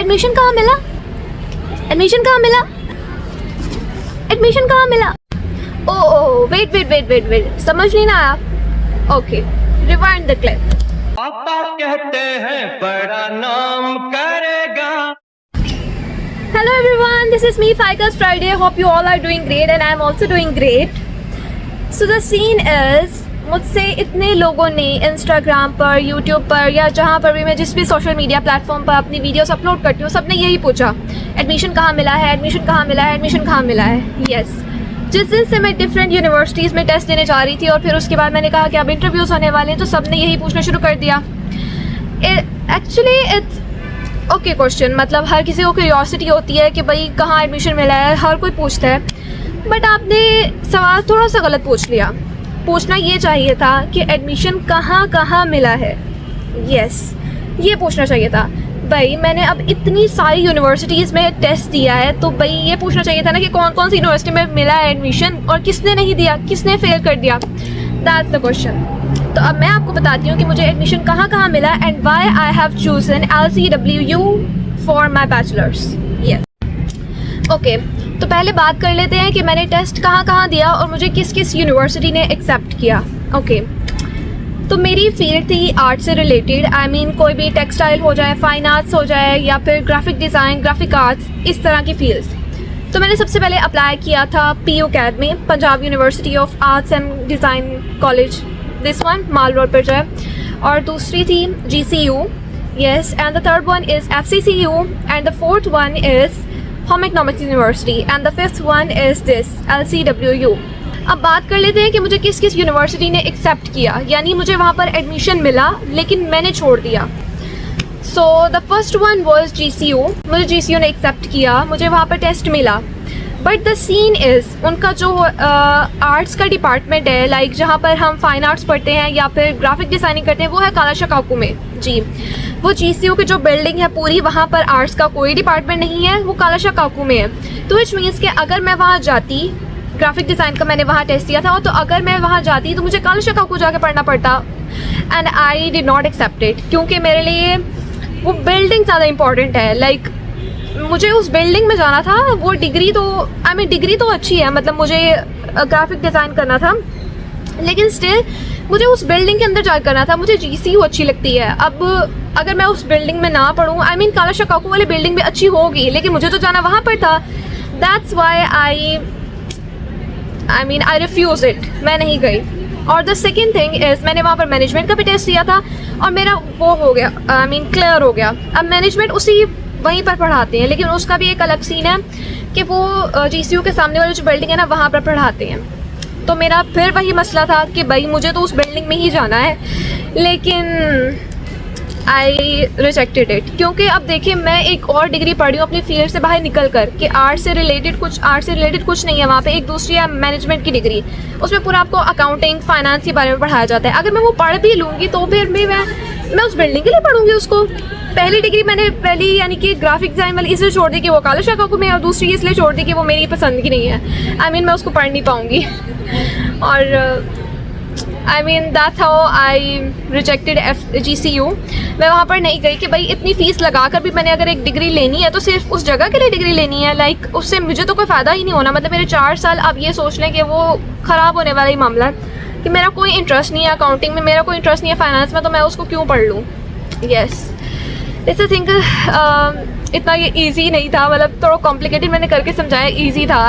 Admission कहाँ मिला? Admission कहाँ मिला? एडमिशन कहाँ मिला? ओह वेट, समझ नहीं ना आया? Okay, rewind the clip. पापा कहते हैं बड़ा नाम करेगा. Hello everyone, this is me Faika's Friday. Hope you all are doing great and I am also doing great. So the scene is, मुझसे इतने लोगों ने इंस्टाग्राम पर, यूट्यूब पर या जहाँ पर भी मैं जिस भी सोशल मीडिया प्लेटफॉर्म पर अपनी वीडियोस अपलोड करती हूँ, सबने यही पूछा एडमिशन कहाँ मिला है, एडमिशन कहाँ मिला है, एडमिशन कहाँ मिला है. यस, जिस दिन से मैं डिफरेंट यूनिवर्सिटीज़ में टेस्ट देने जा रही थी और फिर उसके बाद मैंने कहा कि अब इंटरव्यूज़ होने वाले हैं, तो सबने यही पूछना शुरू कर दिया. एक्चुअली इट्स ओके क्वेश्चन, मतलब हर किसी को क्यूरियोसिटी होती है कि भाई कहाँ एडमिशन मिला है, हर कोई पूछता है. बट आपने सवाल थोड़ा सा गलत पूछ लिया. पूछना ये चाहिए था कि एडमिशन कहाँ कहाँ मिला है. यस, ये पूछना चाहिए था. भाई मैंने अब इतनी सारी यूनिवर्सिटीज़ में टेस्ट दिया है, तो भाई ये पूछना चाहिए था ना कि कौन कौन सी यूनिवर्सिटी में मिला है एडमिशन और किसने नहीं दिया, किसने फेल कर दिया. That's the question. तो अब मैं आपको बताती हूँ कि मुझे एडमिशन कहाँ कहाँ मिला and why I have chosen LCWU for my bachelors. Yes, okay, तो पहले बात कर लेते हैं कि मैंने टेस्ट कहाँ कहाँ दिया और मुझे किस किस यूनिवर्सिटी ने एक्सेप्ट किया. ओके, तो मेरी फील्ड थी आर्ट से रिलेटेड. आई मीन कोई भी टेक्सटाइल हो जाए, फाइन आर्ट्स हो जाए या फिर ग्राफिक डिज़ाइन, ग्राफिक आर्ट्स, इस तरह की फील्ड्स. तो मैंने सबसे पहले अप्लाई किया था PUCAD में, Punjab university of arts and design college, this one mall road पर जो है. और दूसरी थी GCU. Yes, and the third one is FCCU and the fourth one is home economics university and the fifth one is this LCWU. अब बात कर लेते हैं कि मुझे किस किस यूनिवर्सिटी ने एक्सेप्ट किया, यानी मुझे वहाँ पर एडमिशन मिला लेकिन मैंने छोड़ दिया. So the first one was GCU. मुझे GCU ने एक्सेप्ट किया, मुझे वहाँ पर टेस्ट मिला. बट द सीन इज़, उनका जो आर्ट्स का डिपार्टमेंट है, लाइक जहाँ पर हम फाइन आर्ट्स पढ़ते हैं या फिर ग्राफिक डिज़ाइनिंग करते हैं, वो है कालाशाह काकू में. जी, वो GCU की जो बिल्डिंग है पूरी, वहाँ पर आर्ट्स का कोई डिपार्टमेंट नहीं है, वो कालाशाह काकू में है. तो विच मीन्स कि अगर मैं वहाँ जाती, ग्राफिक डिज़ाइन का मैंने वहाँ टेस्ट दिया था, तो अगर मैं वहाँ जाती तो मुझे कालाशाह काकू जाके पढ़ना पड़ता. And I did not accept it, क्योंकि मेरे लिए वो बिल्डिंग ज़्यादा इंपॉर्टेंट है. लाइक मुझे उस बिल्डिंग में जाना था. वो डिग्री तो डिग्री तो अच्छी है, मतलब मुझे ग्राफिक डिज़ाइन करना था, लेकिन स्टिल मुझे उस बिल्डिंग के अंदर जाकर करना था. मुझे GCU अच्छी लगती है. अब अगर मैं उस बिल्डिंग में ना पढ़ूँ, कालाशाह काकू वाली बिल्डिंग भी अच्छी होगी, लेकिन मुझे तो जाना वहाँ पर था. That's why I refuse it, मैं नहीं गई. और द सेकेंड थिंग इज़, मैंने वहाँ पर मैनेजमेंट का भी टेस्ट दिया था और मेरा वो हो गया, क्लियर हो गया. अब मैनेजमेंट उसी वहीं पर पढ़ाते हैं, लेकिन उसका भी एक अलग सीन है कि वो GCU के सामने वाली जो बिल्डिंग है ना, वहाँ पर पढ़ाते हैं. तो मेरा फिर वही मसला था कि भाई मुझे तो उस बिल्डिंग में ही जाना है, लेकिन आई रिजेक्टेड इट. क्योंकि अब देखिए, मैं एक और डिग्री पढ़ी हूँ अपनी फील्ड से बाहर निकल कर, कि आर्ट से रिलेटेड कुछ नहीं है वहाँ पे. एक दूसरी है मैनेजमेंट की डिग्री, उसमें पूरा आपको अकाउंटिंग, फाइनेंस के बारे में पढ़ाया जाता है. अगर मैं वो पढ़ भी लूँगी तो फिर भी मैं उस बिल्डिंग के लिए पढ़ूँगी उसको. पहली डिग्री मैंने यानी कि ग्राफिक डिज़ाइन वाली इसलिए छोड़ दी कि वो कालाशाह काकू में, और दूसरी इसलिए छोड़ दी कि वो मेरी पसंद की नहीं है. मैं उसको पढ़ नहीं पाऊँगी. और that's how I rejected GCU. मैं वहाँ पर नहीं गई कि भाई इतनी फ़ीस लगा कर भी मैंने अगर एक डिग्री लेनी है तो सिर्फ उस जगह के लिए डिग्री लेनी है. लाइक उससे मुझे तो कोई फ़ायदा ही नहीं होना. मतलब मेरे 4 साल आप ये सोच लें कि वो ख़राब होने वाला ही मामला है, कि मेरा कोई इंटरेस्ट नहीं है अकाउंटिंग में, मेरा कोई इंटरेस्ट नहीं है फाइनेंस में, तो मैं उसको क्यों पढ़ लूँ. Yes, it's a think. इतना ये ईजी नहीं था, मतलब थोड़ा कॉम्प्लिकेटेड मैंने करके समझाया, ईजी था.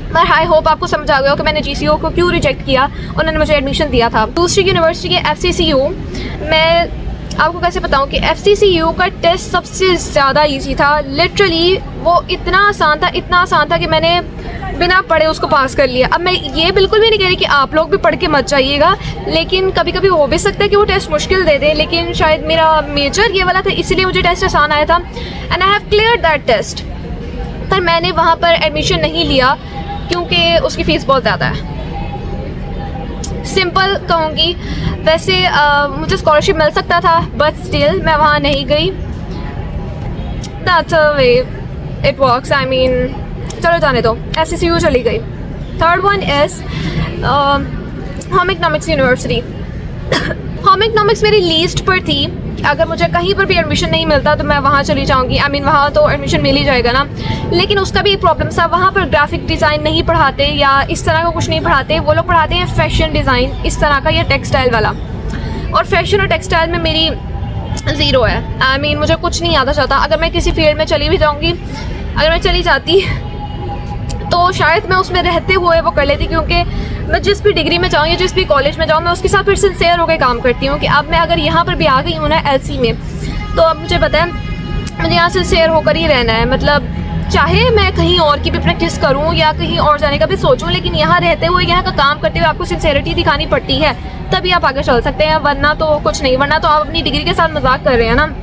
पर आई होप आपको समझ आ गया हो कि मैंने GCU को क्यों रिजेक्ट किया, उन्होंने मुझे एडमिशन दिया था. दूसरी यूनिवर्सिटी है FCCU. मैं आपको कैसे बताऊं कि FCCU का टेस्ट सबसे ज़्यादा इजी था. लिटरली वो इतना आसान था कि मैंने बिना पढ़े उसको पास कर लिया. अब मैं ये बिल्कुल भी नहीं कह रही कि आप लोग भी पढ़ के मत जाइएगा, लेकिन कभी कभी हो भी सकता है कि वो टेस्ट मुश्किल दे दे, लेकिन शायद मेरा मेजर ये वाला था, इसीलिए मुझे टेस्ट आसान आया था. And I have clear that test. पर मैंने वहाँ पर एडमिशन नहीं लिया क्योंकि उसकी फ़ीस बहुत ज़्यादा है. सिंपल कहूँगी. वैसे मुझे स्कॉलरशिप मिल सकता था, बट स्टिल मैं वहाँ नहीं गई. That's a way it works. चलो जाने दो, FCCU चली गई. Third one is home economics university. Home economics मेरी लिस्ट पर थी अगर मुझे कहीं पर भी एडमिशन नहीं मिलता तो मैं वहाँ चली जाऊँगी। आई मीन वहाँ तो एडमिशन मिल ही जाएगा ना, लेकिन उसका भी एक प्रॉब्लम था, वहाँ पर ग्राफिक डिज़ाइन नहीं पढ़ाते या इस तरह का कुछ नहीं पढ़ाते। वो लोग पढ़ाते हैं फैशन डिज़ाइन इस तरह का या टेक्सटाइल वाला, और फैशन और टेक्सटाइल में मेरी ज़ीरो है। आई मीन मुझे कुछ नहीं आता चाहता। अगर मैं किसी फील्ड में चली भी जाऊँगी, अगर मैं चली जाती तो शायद मैं उसमें रहते हुए वो कर लेती, क्योंकि मैं जिस भी डिग्री में जाऊँ या जिस भी कॉलेज में जाऊँ मैं उसके साथ फिर सिंसियर होकर काम करती हूँ कि अब मैं अगर यहाँ पर भी आ गई हूँ ना LC में, तो अब मुझे पता है मुझे यहाँ सिंसियर होकर ही रहना है। मतलब चाहे मैं कहीं और की भी प्रैक्टिस करूँ या कहीं और जाने का भी सोचूं, लेकिन यहाँ रहते हुए यहाँ का काम करते हुए आपको सिंसियरिटी दिखानी पड़ती है, तभी आप आगे चल सकते हैं, वरना तो कुछ नहीं। वरना तो आप अपनी डिग्री के साथ मजाक कर रहे हैं ना।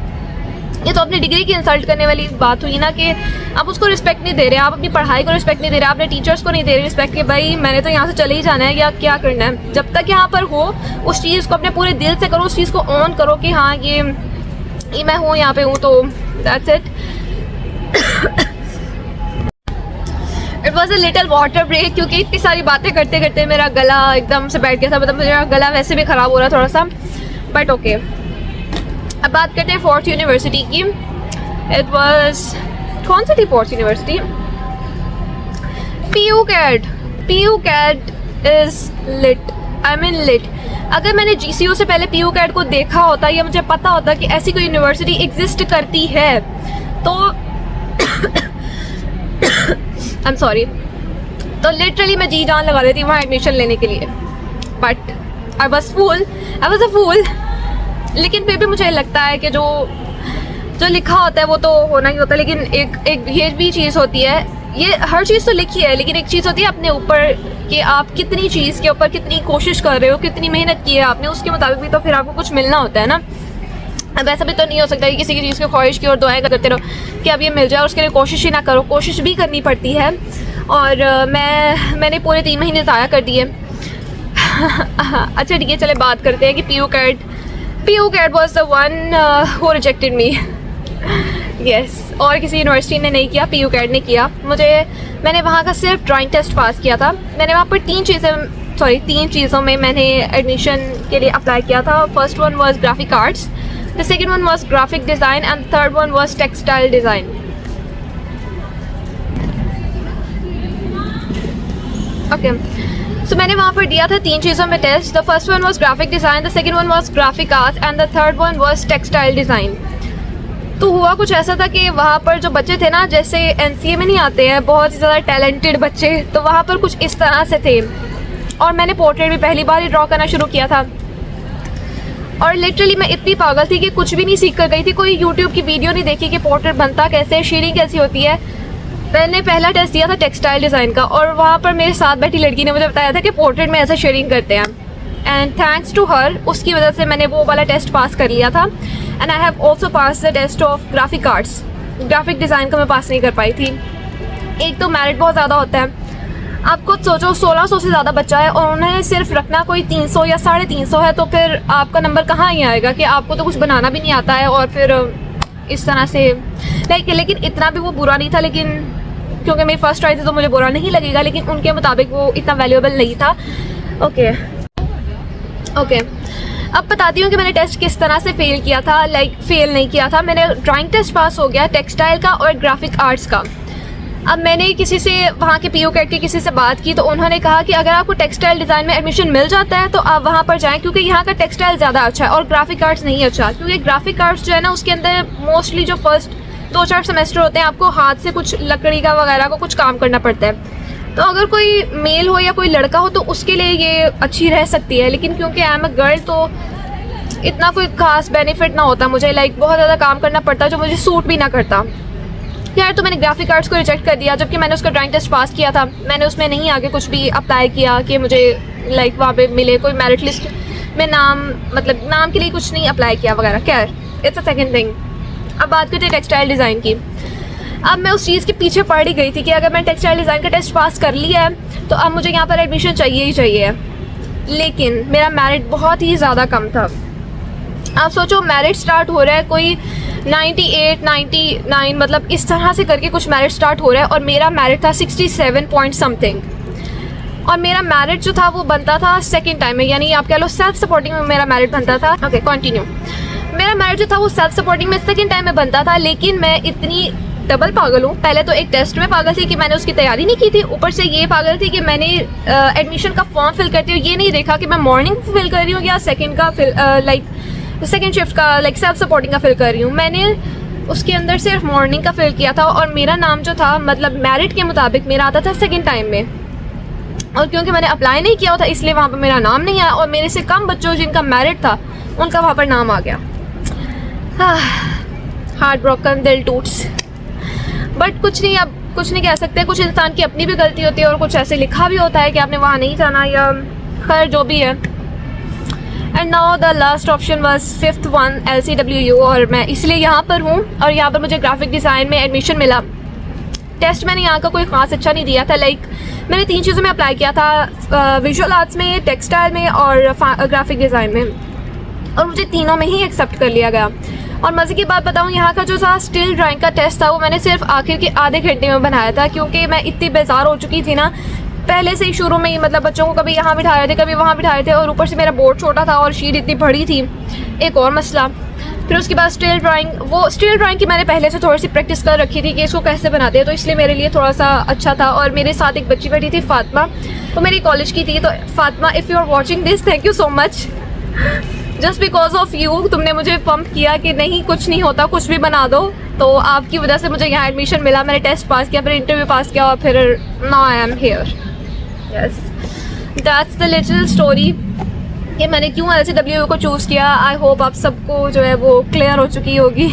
ये तो अपनी डिग्री की इंसल्ट करने वाली बात हुई ना कि आप उसको रिस्पेक्ट नहीं दे रहे, आप अपनी पढ़ाई को रिस्पेक्ट नहीं दे रहे, अपने टीचर्स को नहीं दे रहे रिस्पेक्ट कि भाई मैंने तो यहाँ से चले ही जाना है या क्या करना है। जब तक यहाँ पर हो उस चीज़ को अपने पूरे दिल से करो, उस चीज़ को ऑन करो कि हाँ ये मैं हूँ यहाँ पे हूँ, तो that's it. It was a little water break, क्योंकि इतनी सारी बातें करते करते मेरा गला एकदम से बैठ गया था। मतलब मेरा गला वैसे भी ख़राब हो रहा थोड़ा सा, बट ओके। अब बात करते हैं फोर्थ यूनिवर्सिटी की। इट वॉज कौन सी थी fourth university? PU CAD is lit. I mean lit. अगर मैंने GCU से पहले PU CAD को देखा होता या मुझे पता होता कि ऐसी कोई यूनिवर्सिटी एग्जिस्ट करती है तो आई एम सॉरी, तो लिटरली मैं जी जान लगा देती वहाँ एडमिशन लेने के लिए। बट आई वॉज अ फूल। लेकिन फिर भी मुझे लगता है कि जो लिखा होता है वो तो होना ही होता है, लेकिन एक ये भी चीज़ होती है, ये हर चीज़ तो लिखी है, लेकिन एक चीज़ होती है अपने ऊपर कि आप कितनी चीज़ के ऊपर कितनी कोशिश कर रहे हो, कितनी मेहनत की है आपने, उसके मुताबिक भी तो फिर आपको कुछ मिलना होता है ना। अब ऐसा भी तो नहीं हो सकता कि किसी की चीज़ की ख्वाहिश की और दुआएं करते रहो कि अब ये मिल जाए और उसके लिए कोशिश ही ना करो। कोशिश भी करनी पड़ती है, और मैंने पूरे 3 महीने ज़ाया कर दिए। अच्छा ठीक है, चले बात करते हैं कि PU CAD was the one who rejected me. Yes, और किसी यूनिवर्सिटी ने नहीं किया, PU CAD ने किया। मैंने वहाँ का सिर्फ ड्राइंग टेस्ट पास किया था। मैंने वहाँ पर 3 चीज़ों में मैंने एडमिशन के लिए अप्लाई किया था। First one was graphic arts, the second one was graphic design and third one was textile design. Okay, so मैंने वहाँ पर दिया था 3 चीज़ों में test. The first one was graphic design, the second one was graphic arts and the third one was textile design. तो हुआ कुछ ऐसा था कि वहाँ पर जो बच्चे थे ना, जैसे NCA में नहीं आते हैं बहुत ही ज़्यादा टैलेंटेड बच्चे, तो वहाँ पर कुछ इस तरह से थे। और मैंने पोर्ट्रेट भी पहली बार ही ड्रॉ करना शुरू किया था, और लिटरली मैं इतनी पागल थी कि कुछ भी नहीं सीख कर गई थी। कोई यूट्यूब की वीडियो नहीं देखी कि पोर्ट्रेट बनता कैसे है, शेडिंग कैसी होती है। मैंने पहला टेस्ट दिया था टेक्सटाइल डिज़ाइन का, और वहाँ पर मेरे साथ बैठी लड़की ने मुझे बताया था कि पोर्ट्रेट में ऐसा शेडिंग करते हैं, एंड थैंक्स टू हर उसकी वजह से मैंने वो वाला टेस्ट पास कर लिया था। And I have also pass the test of graphic arts. Graphic design का मैं पास नहीं कर पाई थी। एक तो मेरिट बहुत ज़्यादा होता है, आप खुद सोचो 1600 से ज़्यादा बच्चा है और उन्हें सिर्फ रखना कोई 300 या 350 है, तो फिर आपका नंबर कहाँ ही आएगा कि आपको तो कुछ बनाना भी नहीं आता है, और फिर इस तरह से लेकिन इतना भी वो बुरा नहीं था। लेकिन क्योंकि मेरी फर्स्ट ट्राई थी तो मुझे बुरा नहीं लगेगा, लेकिन उनके मुताबिक वो इतना वैल्यूएबल नहीं था। ओके, अब बताती हूँ कि मैंने टेस्ट किस तरह से फेल किया था। फेल नहीं किया था, मैंने ड्राइंग टेस्ट पास हो गया, टेक्सटाइल का और ग्राफिक आर्ट्स का। अब मैंने किसी से वहाँ के PU CAD के किसी से बात की, तो उन्होंने कहा कि अगर आपको टेक्सटाइल डिज़ाइन में एडमिशन मिल जाता है तो आप वहाँ पर जाएं, क्योंकि यहाँ का टेक्सटाइल ज़्यादा अच्छा है और ग्राफिक आर्ट्स नहीं अच्छा। क्योंकि ग्राफिक आर्ट्स जो है ना, उसके अंदर मोस्टली जो फर्स्ट 2-4 सेमेस्टर होते हैं आपको हाथ से कुछ लकड़ी का वगैरह को कुछ काम करना पड़ता है। तो अगर कोई मेल हो या कोई लड़का हो तो उसके लिए ये अच्छी रह सकती है, लेकिन क्योंकि आई एम अ गर्ल तो इतना कोई खास बेनिफिट ना होता मुझे। बहुत ज़्यादा काम करना पड़ता जो मुझे सूट भी ना करता। यार, तो मैंने ग्राफिक आर्ट्स को रिजेक्ट कर दिया, जबकि मैंने उसका ड्राइंग टेस्ट पास किया था। मैंने उसमें नहीं आगे कुछ भी अप्लाई किया कि मुझे वहाँ पे मिले कोई मेरिट लिस्ट में नाम के लिए कुछ नहीं अप्लाई किया वगैरह। खैर, इट्स अ सेकेंड थिंग। अब बात करते हैं टेक्सटाइल डिज़ाइन की। अब मैं उस चीज़ के पीछे पड़ ही गई थी कि अगर मैं टेक्सटाइल डिज़ाइन का टेस्ट पास कर लिया है तो अब मुझे यहाँ पर एडमिशन चाहिए ही चाहिए। लेकिन मेरा मेरिट बहुत ही ज़्यादा कम था। आप सोचो, मेरिट स्टार्ट हो रहा है कोई 98, 99, मतलब इस तरह से करके कुछ मेरिट स्टार्ट हो रहा है, और मेरा मेरिट था 67 पॉइंट समथिंग। और मेरा मेरिट जो था वो बनता था सेकेंड टाइम में, यानी आप कह लो सेल्फ सपोर्टिंग में मेरा मेरिट बनता था। Okay, continue. मेरा मेरिट जो था वो सेल्फ सपोर्टिंग में सेकंड टाइम में बनता था, लेकिन मैं इतनी डबल पागल हूँ। पहले तो एक टेस्ट में पागल थी कि मैंने उसकी तैयारी नहीं की थी, ऊपर से ये पागल थी कि मैंने एडमिशन का फॉर्म फिल करते हुए ये नहीं देखा कि मैं मॉर्निंग फिल कर रही हूँ या सेकंड का सेकंड शिफ्ट का सेल्फ सपोर्टिंग का फिल कर रही हूँ। मैंने उसके अंदर सिर्फ मॉर्निंग का फिल किया था और मेरा नाम जो था मतलब मेरिट के मुताबिक मेरा आता था सेकेंड टाइम में, और क्योंकि मैंने अप्लाई नहीं किया था इसलिए वहाँ पर मेरा नाम नहीं आया, और मेरे से कम बच्चों जिनका मेरिट था उनका वहाँ पर नाम आ गया। हार्ट ब्रोकन, दिल टूट्स, बट कुछ नहीं, अब कुछ नहीं कह सकते। कुछ इंसान की अपनी भी गलती होती है और कुछ ऐसे लिखा भी होता है कि आपने वहाँ नहीं जाना, या खैर जो भी है। And now the last option was 5th one LCWU, और मैं इसलिए यहाँ पर हूँ और यहाँ पर मुझे ग्राफिक डिज़ाइन में एडमिशन मिला। टेस्ट मैंने यहाँ का कोई ख़ास अच्छा नहीं दिया था, मैंने 3 चीज़ों में अप्लाई किया था, विजुअल आर्ट्स में, टेक्सटाइल में और ग्राफिक डिज़ाइन में, और मुझे तीनों में ही एक्सेप्ट कर लिया गया। और मज़े की बात बताऊँ, यहाँ का जो था स्टिल ड्राइंग का टेस्ट था वो मैंने सिर्फ आखिर के आधे घंटे में बनाया था, क्योंकि मैं इतनी बेजार हो चुकी थी ना पहले से ही शुरू में ही। मतलब बच्चों को कभी यहाँ बिठा रहे थे, कभी वहाँ बिठा रहे थे, और ऊपर से मेरा बोर्ड छोटा था और शीट इतनी बड़ी थी, एक और मसला। फिर उसके बाद स्टिल ड्राइंग की मैंने पहले से थोड़ी सी प्रैक्टिस कर रखी थी कि इसको कैसे बनाते हैं, तो इसलिए मेरे लिए थोड़ा सा अच्छा था। और मेरे साथ एक बच्ची बैठी थी, फातिमा, वो मेरी कॉलेज की थी। तो Fatima, if you are watching this, thank you so much, just because of you, तुमने मुझे पंप किया कि नहीं कुछ नहीं होता, कुछ भी बना दो। तो आपकी वजह से मुझे यहाँ एडमिशन मिला, मैंने टेस्ट पास किया, फिर इंटरव्यू पास किया, और फिर now I am here. Yes, that's the little story कि मैंने क्यों LCWU को चूज़ किया। आई होप आप सबको जो है वो क्लियर हो चुकी होगी।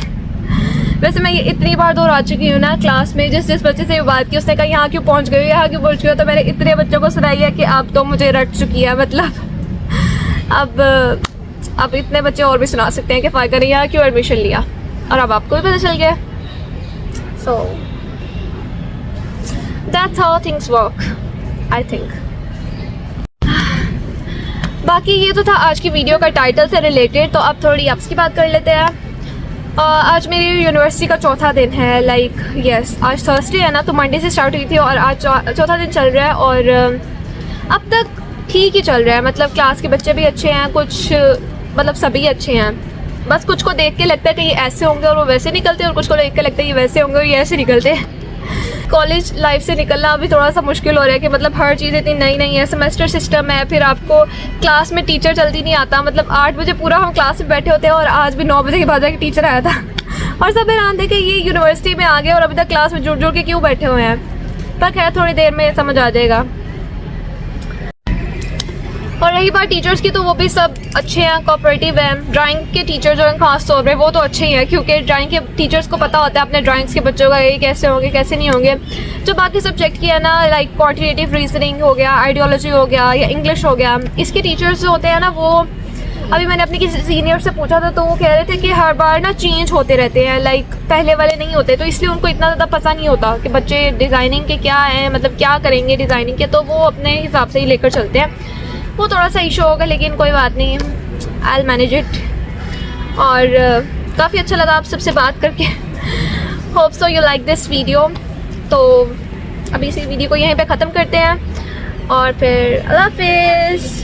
वैसे मैं ये इतनी बार दोहरा चुकी हूँ ना क्लास में, जिस बच्चे से बात की उसने कहा यहाँ क्यों पहुँच गई, यहाँ क्यों पहुँच गई, तो मैंने इतने बच्चों को सुनाई है कि अब तो मुझे रट चुकी है। मतलब अब इतने बच्चे और भी सुना सकते हैं कि फ़ायदा ने यहाँ क्यों एडमिशन लिया, और अब आपको भी पता चल गया। So that's how things work, I think. बाकी ये तो था आज की वीडियो का टाइटल से रिलेटेड। तो अब थोड़ी आपस की बात कर लेते हैं। आज मेरी यूनिवर्सिटी का चौथा दिन है, यस, आज थर्सडे है ना, तो मंडे से स्टार्ट हुई थी और आज चौथा दिन चल रहा है, और अब तक ठीक ही चल रहा है। मतलब क्लास के बच्चे भी अच्छे हैं, कुछ मतलब सभी अच्छे हैं, बस कुछ को देख के लगता है कि ये ऐसे होंगे और वो वैसे निकलते हैं, और कुछ को देख के लगता है ये वैसे होंगे और ये ऐसे निकलते हैं। कॉलेज लाइफ से निकलना अभी थोड़ा सा मुश्किल हो रहा है कि मतलब हर चीज़ इतनी नई नई है, सेमेस्टर सिस्टम है, फिर आपको क्लास में टीचर जल्दी नहीं आता। मतलब 8 बजे पूरा हम क्लास में बैठे होते हैं और आज भी 9 बजे के बाद जाके टीचर आया था और सब हैरान थे कि ये यूनिवर्सिटी में आ गए और अभी तक क्लास में जुड़ जुड़ के क्यों बैठे हुए हैं। पर खैर थोड़ी देर में समझ आ जाएगा। और रही बात टीचर्स की, तो वो भी सब अच्छे हैं, कोऑपरेटिव हैं। ड्राइंग के टीचर जो हैं खास तौर पे वो तो अच्छे ही हैं, क्योंकि ड्राइंग के टीचर्स को पता होता है अपने ड्राइंग्स के बच्चों का ये कैसे होंगे कैसे नहीं होंगे। जो बाकी सब्जेक्ट की है ना, लाइक क्वांटिटेटिव रीजनिंग हो गया, आइडियोलॉजी हो गया या इंग्लिश हो गया, इसके टीचर्स जो होते हैं ना, वो अभी मैंने अपने किसी सीनियर से पूछा था तो वो कह रहे थे कि हर बार ना चेंज होते रहते हैं, लाइक पहले वाले नहीं होते, तो इसलिए उनको इतना ज़्यादा पता नहीं होता कि बच्चे डिज़ाइनिंग के क्या हैं, मतलब क्या करेंगे डिज़ाइनिंग के, तो वो अपने हिसाब से ही लेकर चलते हैं। वो थोड़ा सा इशू होगा, लेकिन कोई बात नहीं, आई विल मैनेज इट। और काफ़ी अच्छा लगा आप सबसे बात करके। Hope so you like this video. तो अभी इसी वीडियो को यहीं पे ख़त्म करते हैं और फिर अल्लाह हाफिज़।